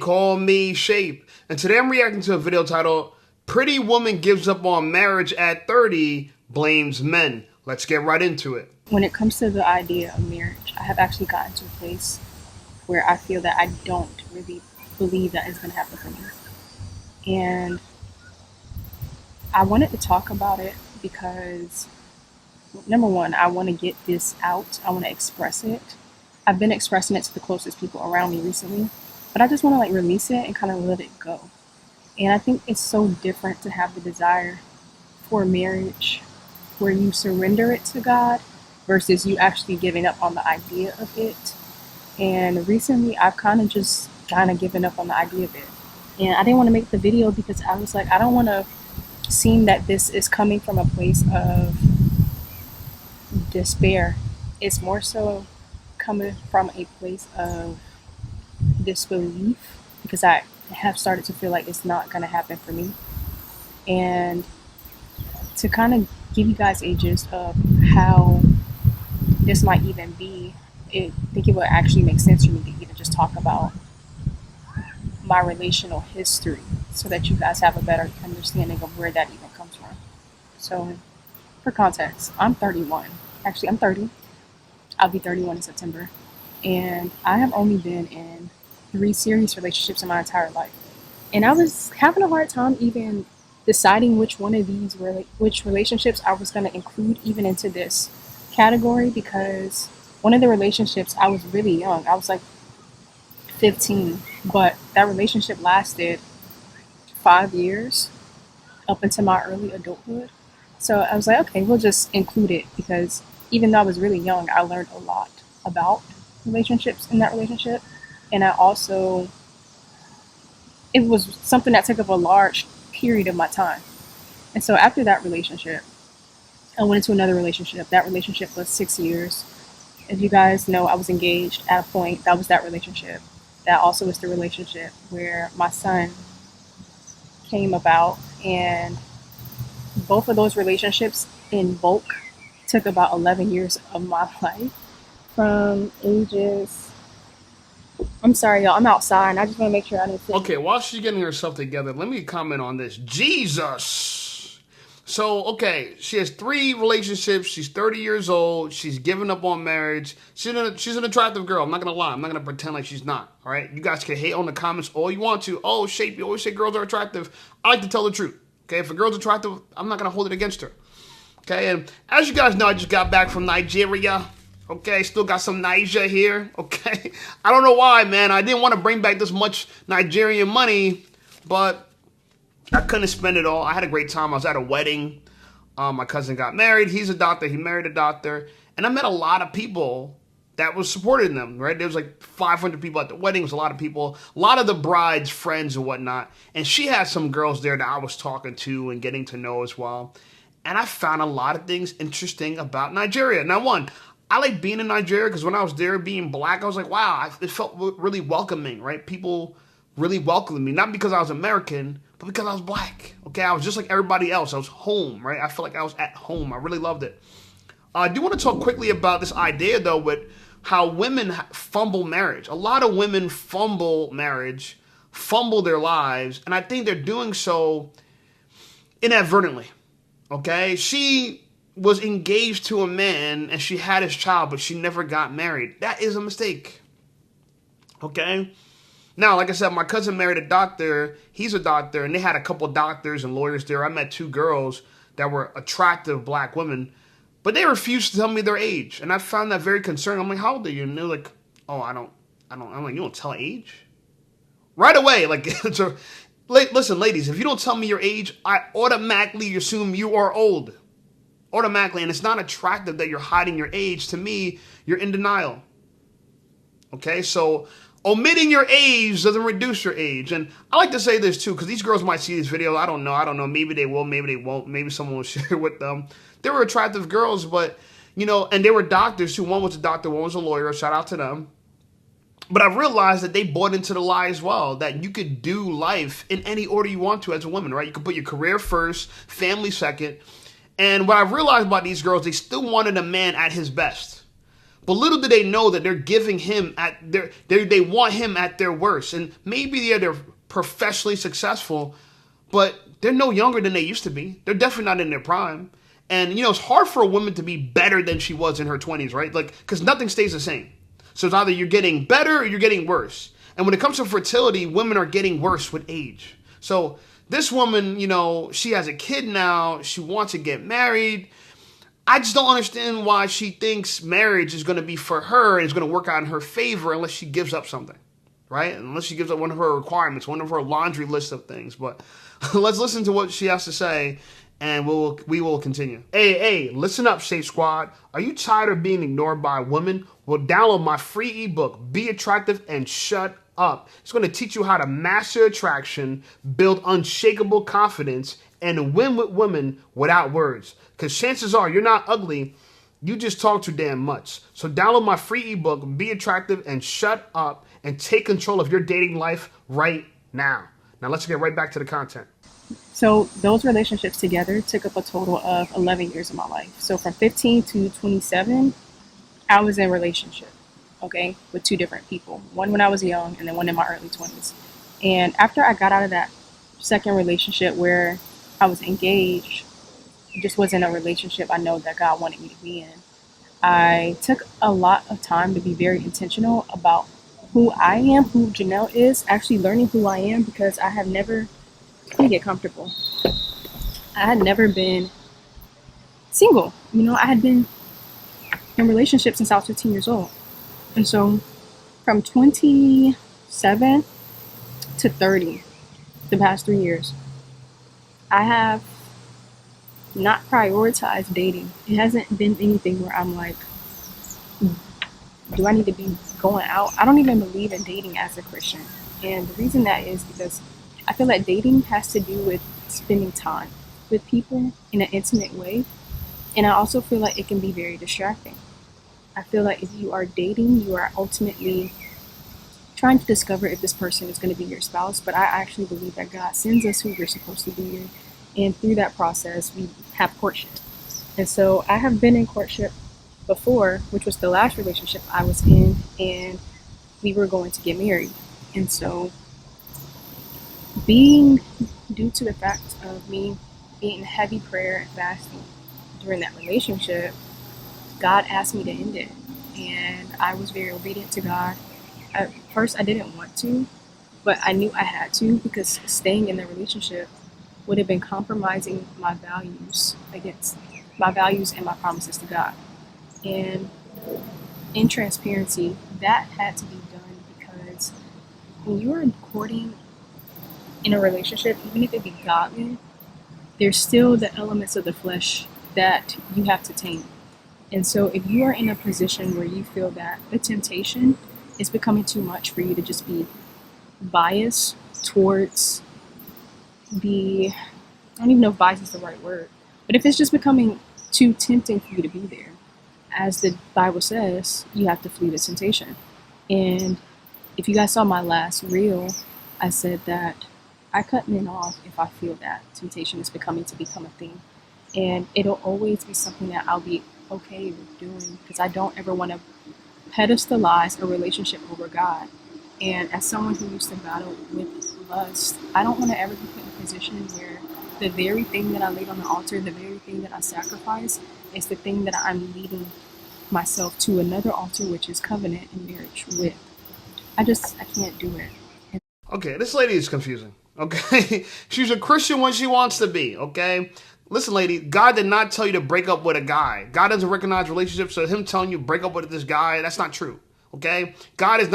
call me Shape. And today I'm reacting to a video titled, Pretty Woman Gives Up on Marriage at 30, Blames Men. Let's get right into it. When it comes to the idea of marriage, I have actually gotten to a place where I feel that I don't really believe that it's going to happen for me. And I wanted to talk about it because, number one, I want to get this out. I want to express it. I've been expressing it to the closest people around me recently, but I just want to release it and kind of let it go. And I think it's so different to have the desire for marriage where you surrender it to God versus you actually giving up on the idea of it. And recently I've kind of given up on the idea of it. And I didn't want to make the video because I was like, I don't want to seem that this is coming from a place of despair. It's more so coming from a place of disbelief because I have started to feel like it's not going to happen for me. And to kind of give you guys a gist of how this might even be, I think it would actually make sense for me to even just talk about my relational history so that you guys have a better understanding of where that even comes from. So, for context, I'm 31. Actually, I'm 30. I'll be 31 in September. And I have only been in 3 serious relationships in my entire life. And I was having a hard time even deciding which one of these which relationships I was going to include even into this category, because one of the relationships I was really young. I was like 15, but that relationship lasted 5 years up into my early adulthood. So I was like, okay, we'll just include it because even though I was really young, I learned a lot about relationships in that relationship. And it was something that took up a large period of my time. And so after that relationship, I went into another relationship. That relationship was 6 years. As you guys know, I was engaged at a point. That was that relationship. That also was the relationship where my son came about. And both of those relationships in bulk took about 11 years of my life from ages... I'm sorry, y'all. I'm outside, and I just want to make sure I didn't say... Okay, while she's getting herself together, let me comment on this. Jesus! So, okay, she has 3 relationships. She's 30 years old. She's given up on marriage. She's an attractive girl. I'm not going to lie. I'm not going to pretend like she's not, all right? You guys can hate on the comments all you want to. Oh, Shape, you always say girls are attractive. I like to tell the truth, okay? If a girl's attractive, I'm not going to hold it against her, okay? And as you guys know, I just got back from Nigeria. Okay, still got some Niger here, okay? I don't know why, man. I didn't want to bring back this much Nigerian money, but I couldn't spend it all. I had a great time. I was at a wedding. My cousin got married. He's a doctor. He married a doctor. And I met a lot of people that was supporting them, right? There was like 500 people at the wedding. It was a lot of people. A lot of the bride's friends and whatnot. And she had some girls there that I was talking to and getting to know as well. And I found a lot of things interesting about Nigeria. Now, one, I like being in Nigeria because when I was there being black, I was like, wow, it felt really welcoming, right? People really welcomed me, not because I was American, but because I was black, okay? I was just like everybody else. I was home, right? I felt like I was at home. I really loved it. I do want to talk quickly about this idea, though, with how women fumble marriage. A lot of women fumble marriage, fumble their lives, and I think they're doing so inadvertently, okay? She was engaged to a man and she had his child, but she never got married. That is a mistake. Okay? Now, like I said, my cousin married a doctor. He's a doctor, and they had a couple doctors and lawyers there. I met 2 girls that were attractive black women, but they refused to tell me their age. And I found that very concerning. I'm like, how old are you? And they're like, oh, I don't. I'm like, you don't tell age? Right away. Like, listen, ladies, if you don't tell me your age, I automatically assume you are old. Automatically, and it's not attractive that you're hiding your age. To me, you're in denial. Okay, so omitting your age doesn't reduce your age. And I like to say this too, because these girls might see this video. I don't know. Maybe they will, maybe they won't. Maybe someone will share it with them. They were attractive girls, but, you know, and they were doctors too. One was a doctor, one was a lawyer. Shout out to them. But I realized that they bought into the lie as well, that you could do life in any order you want to as a woman, right? You could put your career first, family second. And what I realized about these girls, they still wanted a man at his best. But little do they know that they're giving him at they want him at their worst. And maybe they're professionally successful, but they're no younger than they used to be. They're definitely not in their prime. And, it's hard for a woman to be better than she was in her 20s, right? Like, because nothing stays the same. So it's either you're getting better or you're getting worse. And when it comes to fertility, women are getting worse with age. So this woman, she has a kid now. She wants to get married. I just don't understand why she thinks marriage is going to be for her and is going to work out in her favor unless she gives up something, right? Unless she gives up one of her requirements, one of her laundry list of things. But let's listen to what she has to say, and we will continue. Hey, listen up, Safe Squad. Are you tired of being ignored by women? Well, download my free ebook, Be Attractive and Shut Up. It's going to teach you how to master attraction, build unshakable confidence, and win with women without words. Because chances are you're not ugly, you just talk too damn much. So download my free ebook, Be Attractive and Shut Up, and take control of your dating life right now. Now let's get right back to the content. So those relationships together took up a total of 11 years of my life. So from 15 to 27, I was in a relationship, okay, with two different people. One when I was young and then one in my early 20s. And after I got out of that second relationship where I was engaged, it just wasn't a relationship I know that God wanted me to be in. I took a lot of time to be very intentional about who I am, who Janelle is, actually learning who I am, because I have never, let me get comfortable. I had never been single. I had been in relationships since I was 15 years old. And so from 27 to 30, the past 3 years, I have not prioritized dating. It hasn't been anything where I'm like, do I need to be going out? I don't even believe in dating as a Christian. And the reason that is because I feel like dating has to do with spending time with people in an intimate way. And I also feel like it can be very distracting. I feel like if you are dating, you are ultimately trying to discover if this person is going to be your spouse. But I actually believe that God sends us who we're supposed to be in. And through that process, we have courtship. And so I have been in courtship before, which was the last relationship I was in, and we were going to get married. And so being due to the fact of me being in heavy prayer and fasting during that relationship, God asked me to end it. And I was very obedient to God. At first, I didn't want to, but I knew I had to, because staying in the relationship would have been compromising my values and my promises to God. And in transparency, that had to be done because when you are courting in a relationship, even if it be godly, there's still the elements of the flesh that you have to tame. And so if you are in a position where you feel that the temptation is becoming too much for you to just be biased towards I don't even know if bias is the right word, but if it's just becoming too tempting for you to be there, as the Bible says, you have to flee the temptation. And if you guys saw my last reel, I said that I cut men off if I feel that temptation is become a thing. And it'll always be something that I'll be okay with doing, because I don't ever want to pedestalize a relationship over God. And as someone who used to battle with lust, I don't want to ever be put in a position where the very thing that I laid on the altar, the very thing that I sacrificed, is the thing that I'm leading myself to another altar, which is covenant and marriage with. I can't do it. Okay, this lady is confusing. Okay, she's a Christian when she wants to be. Okay, listen, lady, God did not tell you to break up with a guy. God doesn't recognize relationships, so him telling you break up with this guy, that's not true. Okay, God is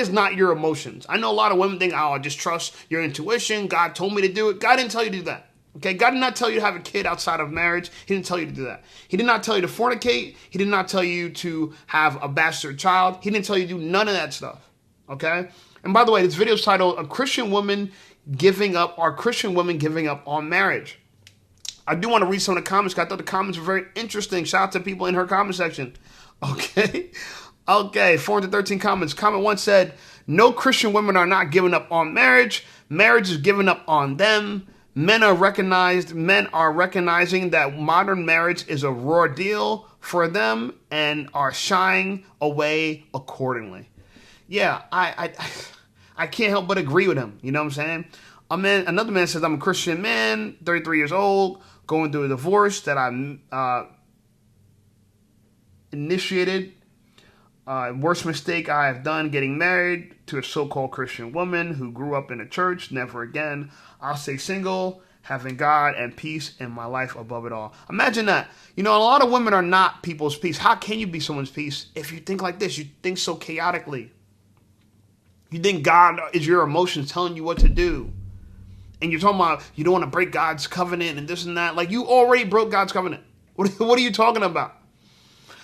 not your emotions. I know a lot of women think, oh, just trust your intuition. God told me to do it. God didn't tell you to do that. Okay, God did not tell you to have a kid outside of marriage. He didn't tell you to do that. He did not tell you to fornicate. He did not tell you to have a bastard child. He didn't tell you to do none of that stuff. Okay, and by the way, this video is titled, Are Christian Women Giving Up on Marriage? I do want to read some of the comments, because I thought the comments were very interesting. Shout out to people in her comment section. Okay. Okay, 413 comments. Comment 1 said, no Christian women are not giving up on marriage. Marriage is giving up on them. Men are recognizing that modern marriage is a raw deal. for them and are shying away accordingly. Yeah, I can't help but agree with him. You know what I'm saying? Another man says, I'm a Christian man, 33 years old, going through a divorce that I initiated. Worst mistake I have done, getting married to a so-called Christian woman who grew up in a church. Never again. I'll stay single, having God and peace in my life above it all. Imagine that. You know, a lot of women are not people's peace. How can you be someone's peace if you think like this? You think so chaotically. You think God is your emotions telling you what to do. And you're talking about you don't want to break God's covenant and this and that. Like, you already broke God's covenant. What are you talking about?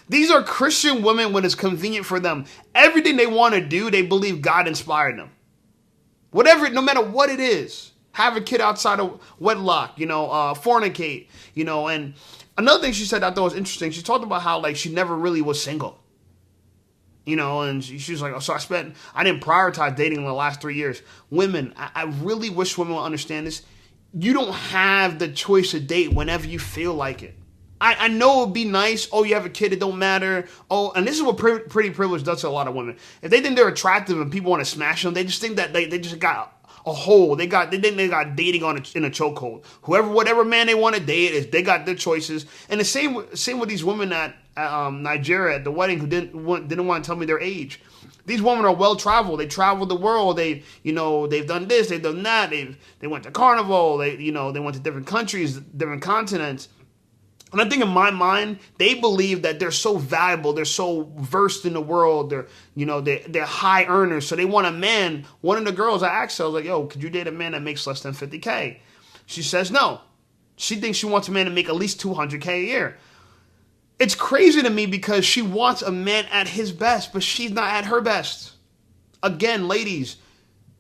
These are Christian women when it's convenient for them. Everything they want to do, they believe God inspired them. Whatever, no matter what it is. Have a kid outside of wedlock, fornicate, And another thing she said I thought was interesting, she talked about how, like, she never really was single. And she was like, so I didn't prioritize dating in the last 3 years. Women, I really wish women would understand this. You don't have the choice to date whenever you feel like it. I know it would be nice. Oh, you have a kid, it don't matter. Oh, and this is what pretty privilege does to a lot of women. If they think they're attractive and people want to smash them, they just think that they just got a hole. They think they got dating in a chokehold. Whatever man they want to date is, they got their choices. And the same with these women at Nigeria at the wedding who didn't want to tell me their age. These women are well traveled. They traveled the world. They've done this, they've done that. They went to carnival. They went to different countries, different continents. And I think in my mind, they believe that they're so valuable, they're so versed in the world, they're high earners. So they want a man. One of the girls I asked her, I was like, yo, could you date a man that makes less than $50K? She says no. She thinks she wants a man to make at least $200K a year. It's crazy to me because she wants a man at his best, but she's not at her best. Again, ladies,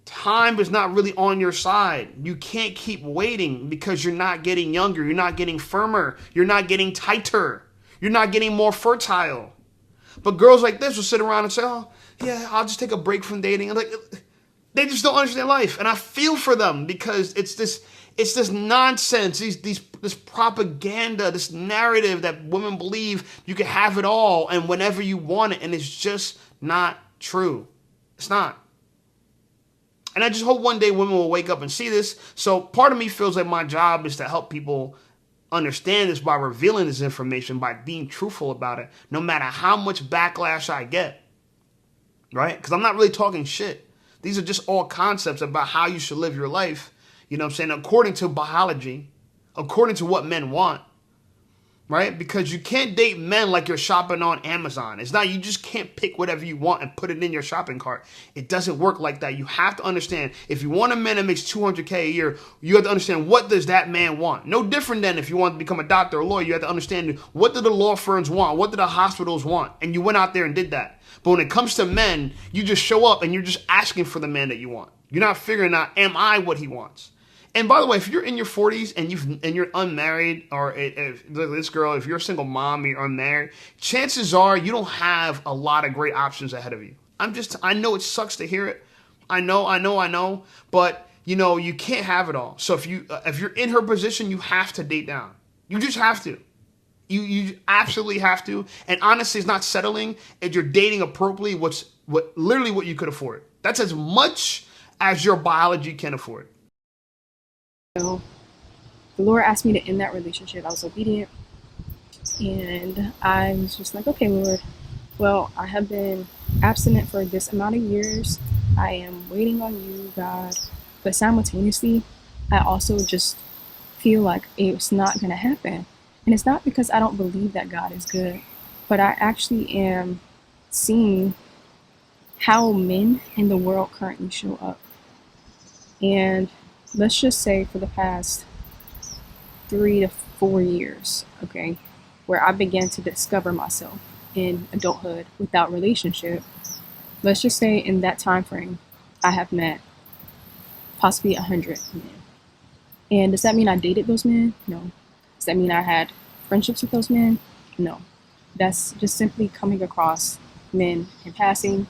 time is not really on your side. You can't keep waiting because you're not getting younger. You're not getting firmer. You're not getting tighter. You're not getting more fertile. But girls like this will sit around and say, oh, yeah, I'll just take a break from dating. And they just don't understand life. And I feel for them because it's this nonsense, this propaganda, this narrative that women believe you can have it all and whenever you want it. And it's just not true. It's not. And I just hope one day women will wake up and see this. So part of me feels like my job is to help people understand this by revealing this information, by being truthful about it, no matter how much backlash I get. Right? Because I'm not really talking shit. These are just all concepts about how you should live your life. You know what I'm saying? According to biology, according to what men want. Right? Because you can't date men like you're shopping on Amazon. It's not, you just can't pick whatever you want and put it in your shopping cart. It doesn't work like that. You have to understand, if you want a man that makes $200K a year, you have to understand, what does that man want? No different than if you want to become a doctor or a lawyer, you have to understand, what do the law firms want? What do the hospitals want? And you went out there and did that. But when it comes to men, you just show up and you're just asking for the man that you want. You're not figuring out, am I what he wants? And by the way, if you're in your 40s and you're unmarried, or if you're a single mom, you're unmarried, chances are you don't have a lot of great options ahead of you. I know it sucks to hear it. I know, but you can't have it all. So if you're in her position, you have to date down. You just have to. You absolutely have to. And honestly, it's not settling. If you're dating appropriately, literally what you could afford. That's as much as your biology can afford. So the Lord asked me to end that relationship. I was obedient. And I was just like, okay, Lord, well, I have been abstinent for this amount of years. I am waiting on you, God. But simultaneously, I also just feel like it's not going to happen. And it's not because I don't believe that God is good, but I actually am seeing how men in the world currently show up. And let's just say for the past 3 to 4 years, okay, where I began to discover myself in adulthood without relationship, let's just say in that time frame, I have met possibly 100 men. And does that mean I dated those men? No. Does that mean I had friendships with those men? No. That's just simply coming across men in passing,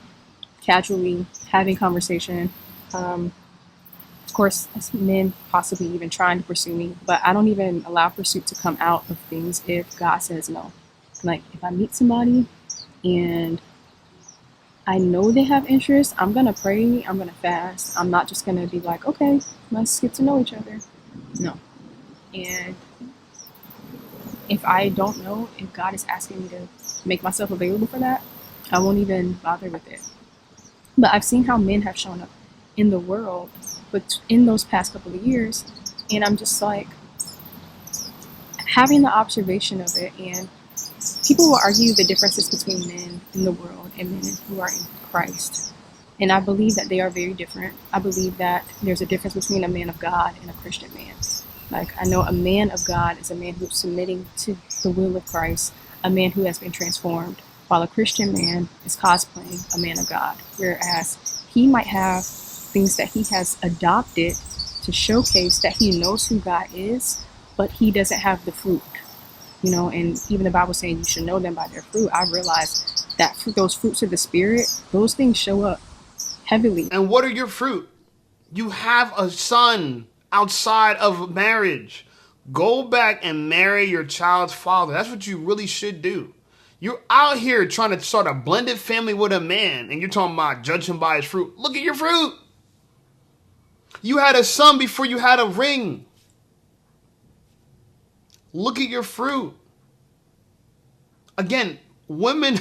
casually having conversation. Of course, men possibly even trying to pursue me, but I don't even allow pursuit to come out of things if God says no. Like if I meet somebody and I know they have interest, I'm gonna pray, I'm gonna fast. I'm not just gonna be like, okay, let's get to know each other. No. And if I don't know if God is asking me to make myself available for that, I won't even bother with it. But I've seen how men have shown up in the world, but in those past couple of years, and I'm just like having the observation of it. And people will argue the differences between men in the world and men who are in Christ. And I believe that they are very different. I believe that there's a difference between a man of God and a Christian man. Like, I know a man of God is a man who's submitting to the will of Christ, a man who has been transformed, while a Christian man is cosplaying a man of God. Whereas he might have things that he has adopted to showcase that he knows who God is, but he doesn't have the fruit. You know, and even the Bible saying you should know them by their fruit. I realized that those fruits of the Spirit, those things show up heavily. And what are your fruit? You have a son outside of marriage. Go back and marry your child's father. That's what you really should do. You're out here trying to start a blended family with a man, and you're talking about judge him by his fruit. Look at your fruit. You had a son before you had a ring. Look at your fruit. Again, women,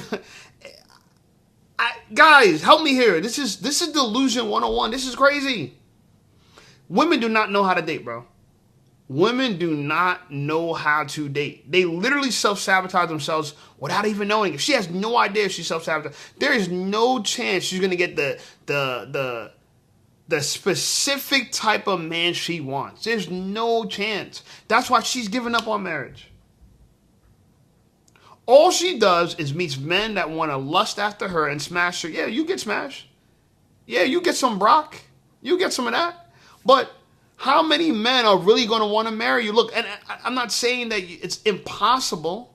guys, help me here. This is delusion 101. This is crazy. Women do not know how to date, bro. Women do not know how to date. They literally self-sabotage themselves without even knowing. If she has no idea if she self-sabotages, there is no chance she's gonna get the specific type of man she wants. There's no chance. That's why she's giving up on marriage. All she does is meets men that want to lust after her and smash her. Yeah, you get smashed. Yeah, you get some Brock. You get some of that. But how many men are really going to want to marry you? Look, and I'm not saying that it's impossible.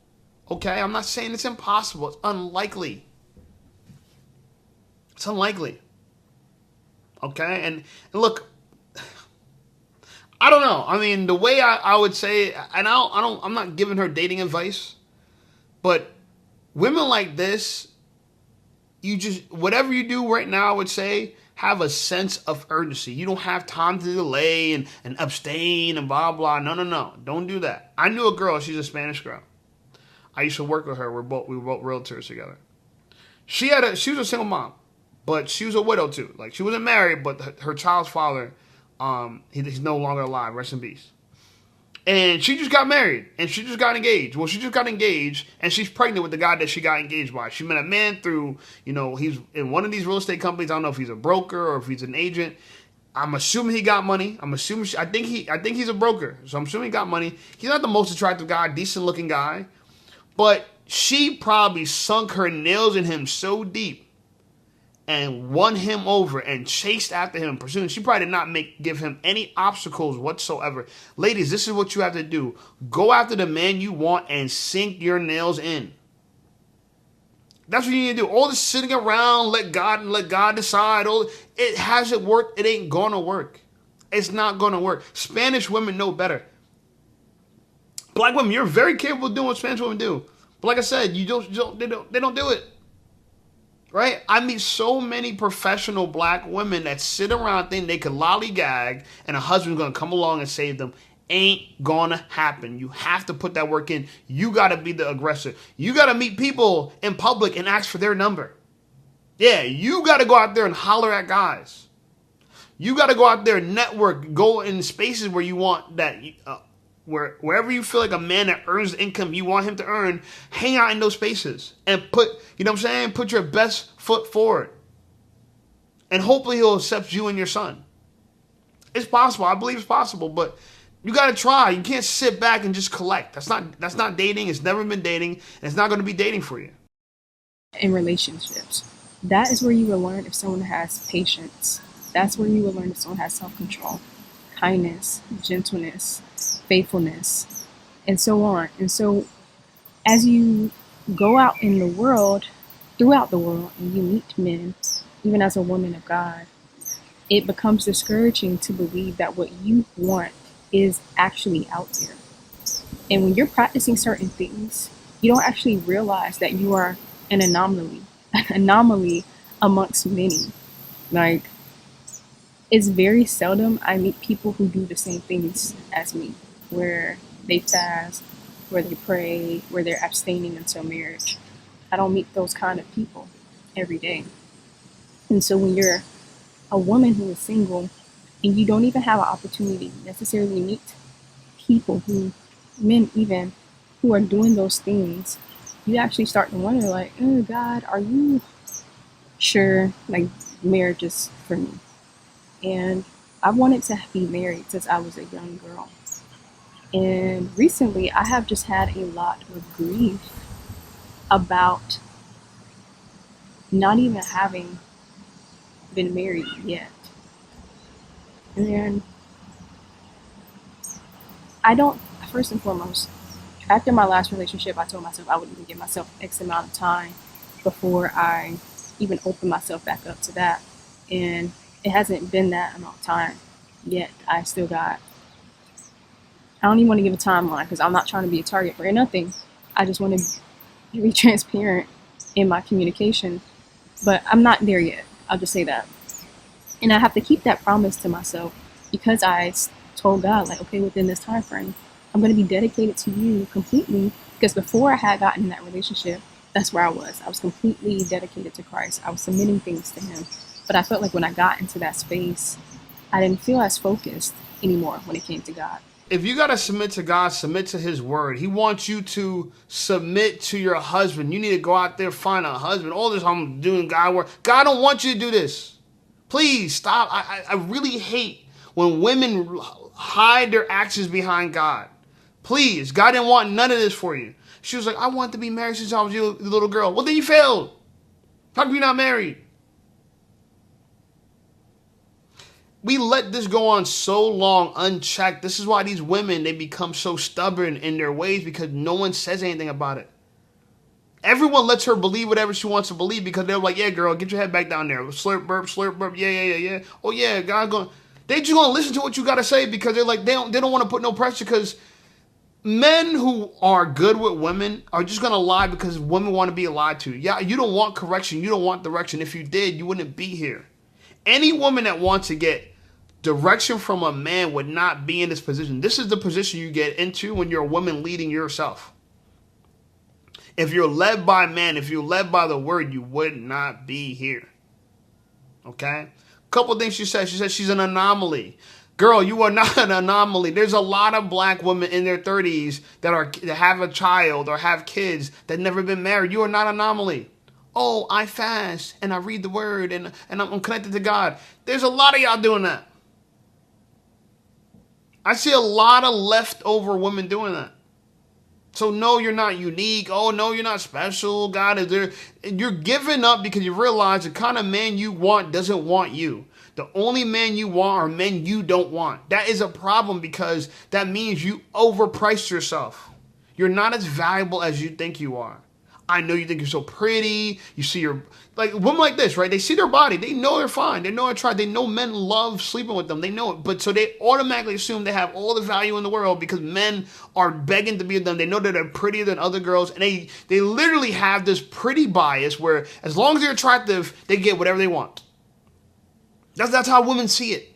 Okay? I'm not saying it's impossible. It's unlikely. It's unlikely. Okay? And look, I don't know. I mean, the way I would say, and I'm not giving her dating advice, but women like this, you just, whatever you do right now, I would say, have a sense of urgency. You don't have time to delay and abstain and blah, blah. No. Don't do that. I knew a girl. She's a Spanish girl. I used to work with her. We were both realtors together. She was a single mom, but she was a widow too. Like, she wasn't married, but her child's father, he's no longer alive. Rest in peace. And she just got married, and she just got engaged. Well, she just got engaged, and she's pregnant with the guy that she got engaged by. She met a man through, he's in one of these real estate companies. I don't know if he's a broker or if he's an agent. I'm assuming he got money. I think he's a broker, so I'm assuming he got money. He's not the most attractive guy, decent looking guy, but she probably sunk her nails in him so deep and won him over and chased after him, pursuing. She probably did not give him any obstacles whatsoever. Ladies, this is what you have to do. Go after the man you want and sink your nails in. That's what you need to do. All this sitting around, let God decide. It hasn't worked. It ain't gonna work. It's not gonna work. Spanish women know better. Black women, you're very capable of doing what Spanish women do. But like I said, they don't do it. Right? I meet so many professional black women that sit around thinking they could lollygag and a husband's going to come along and save them. Ain't going to happen. You have to put that work in. You got to be the aggressor. You got to meet people in public and ask for their number. Yeah, you got to go out there and holler at guys. You got to go out there and network. Go in spaces where you want that. Wherever you feel like a man that earns the income you want him to earn, hang out in those spaces and put your best foot forward. And hopefully he'll accept you and your son. It's possible. I believe it's possible, but you got to try. You can't sit back and just collect. That's not dating. It's never been dating, and it's not going to be dating for you. In relationships, that is where you will learn if someone has patience. That's where you will learn if someone has self-control, kindness, gentleness, faithfulness, and so on. And so as you go out in the world, throughout the world, and you meet men, even as a woman of God, it becomes discouraging to believe that what you want is actually out there. And when you're practicing certain things, you don't actually realize that you are an anomaly, an anomaly amongst many. Like, it's very seldom I meet people who do the same things as me, where they fast, where they pray, where they're abstaining until marriage. I don't meet those kind of people every day. And so when you're a woman who is single and you don't even have an opportunity to necessarily meet people who, men even, who are doing those things, you actually start to wonder, like, oh God, are you sure like marriage is for me? And I wanted to be married since I was a young girl. And recently, I have just had a lot of grief about not even having been married yet. And I don't, first and foremost, after my last relationship, I told myself I wouldn't even give myself X amount of time before I even open myself back up to that. And it hasn't been that amount of time yet. I don't even want to give a timeline because I'm not trying to be a target for nothing. I just want to be transparent in my communication, but I'm not there yet. I'll just say that. And I have to keep that promise to myself because I told God, like, okay, within this time frame, I'm going to be dedicated to you completely. Because before I had gotten in that relationship, that's where I was. I was completely dedicated to Christ. I was submitting things to Him. But I felt like when I got into that space, I didn't feel as focused anymore when it came to God. If you got to submit to God, submit to His word. He wants you to submit to your husband. You need to go out there, find a husband. All this I'm doing God work. God don't want you to do this. Please stop. I really hate when women hide their actions behind God. Please, God didn't want none of this for you. She was like, I want to be married since I was a little girl. Well, then you failed. How come you're not married? We let this go on so long unchecked. This is why these women, they become so stubborn in their ways because no one says anything about it. Everyone lets her believe whatever she wants to believe because they're like, yeah, girl, get your head back down there. Slurp, burp, yeah. Oh, yeah, God going. They just gonna listen to what you gotta say because they're like, they don't want to put no pressure because men who are good with women are just gonna lie because women want to be lied to. Yeah, you don't want correction, you don't want direction. If you did, you wouldn't be here. Any woman that wants to get direction from a man would not be in this position. This is the position you get into when you're a woman leading yourself. If you're led by man, if you're led by the word, you would not be here. Okay? Couple things she said. She said she's an anomaly. Girl, you are not an anomaly. There's a lot of black women in their 30s that have a child or have kids that never been married. You are not an anomaly. Oh, I fast and I read the word and I'm connected to God. There's a lot of y'all doing that. I see a lot of leftover women doing that. So no, you're not unique. Oh no, you're not special. God is there. You're giving up because you realize the kind of man you want doesn't want you. The only man you want are men you don't want. That is a problem because that means you overpriced yourself. You're not as valuable as you think you are. I know you think you're so pretty. You see your, like, women like this, right? They see their body. They know they're fine. They know they're trying. They know men love sleeping with them. They know it. But so they automatically assume they have all the value in the world because men are begging to be with them. They know that they're prettier than other girls. And they literally have this pretty bias where as long as they're attractive, they get whatever they want. That's how women see it.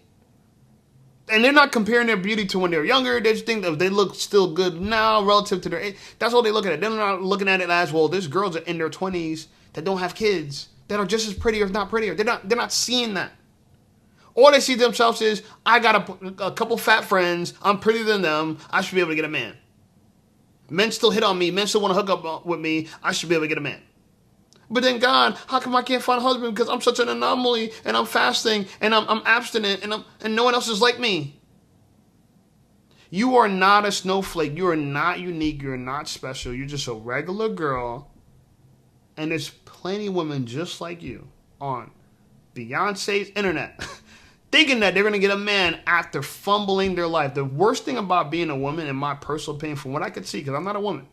And they're not comparing their beauty to when they're younger. They just think that they look still good now relative to their age. That's all they look at it. They're not looking at it as, well, there's girls in their 20s that don't have kids that are just as pretty or if not prettier. They're not seeing that. All they see themselves is, I got a couple fat friends. I'm prettier than them. I should be able to get a man. Men still hit on me. Men still want to hook up with me. I should be able to get a man. But then God, how come I can't find a husband because I'm such an anomaly and I'm fasting and I'm abstinent and no one else is like me? You are not a snowflake. You are not unique. You're not special. You're just a regular girl. And there's plenty of women just like you on Beyonce's internet thinking that they're going to get a man after fumbling their life. The worst thing about being a woman, in my personal opinion, from what I could see, because I'm not a woman,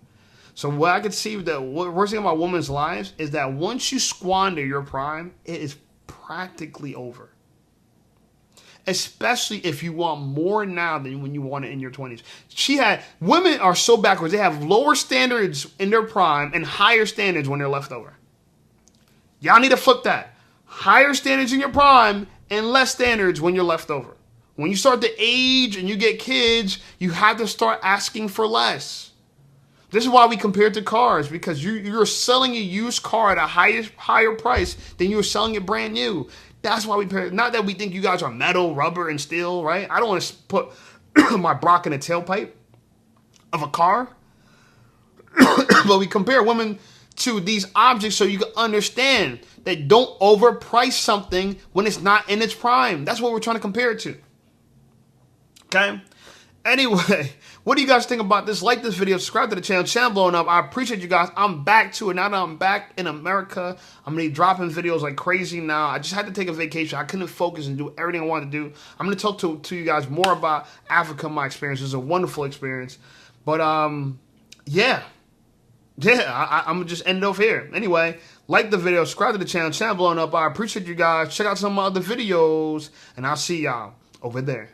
so what I could see, the worst thing about women's lives is that once you squander your prime, it is practically over. especially if you want more now than when you want it in your 20s. Women are so backwards. They have lower standards in their prime and higher standards when they're left over. Y'all need to flip that. Higher standards in your prime and less standards when you're left over. When you start to age and you get kids, you have to start asking for less. This is why we compare it to cars, because you're selling a used car at a higher price than you're selling it brand new. That's why we compare. Not that we think you guys are metal, rubber, and steel, right? I don't want to put my block in a tailpipe of a car. But we compare women to these objects so you can understand that don't overprice something when it's not in its prime. That's what we're trying to compare it to. Okay? Anyway, what do you guys think about this? Like this video, subscribe to the channel blowing up. I appreciate you guys. I'm back to it. Now that I'm back in America, I'm going to be dropping videos like crazy now. I just had to take a vacation. I couldn't focus and do everything I wanted to do. I'm going to talk to you guys more about Africa, my experience. It was a wonderful experience. But, yeah. I'm going to just end it off here. Anyway, like the video, subscribe to the channel blowing up. I appreciate you guys. Check out some of my other videos, and I'll see y'all over there.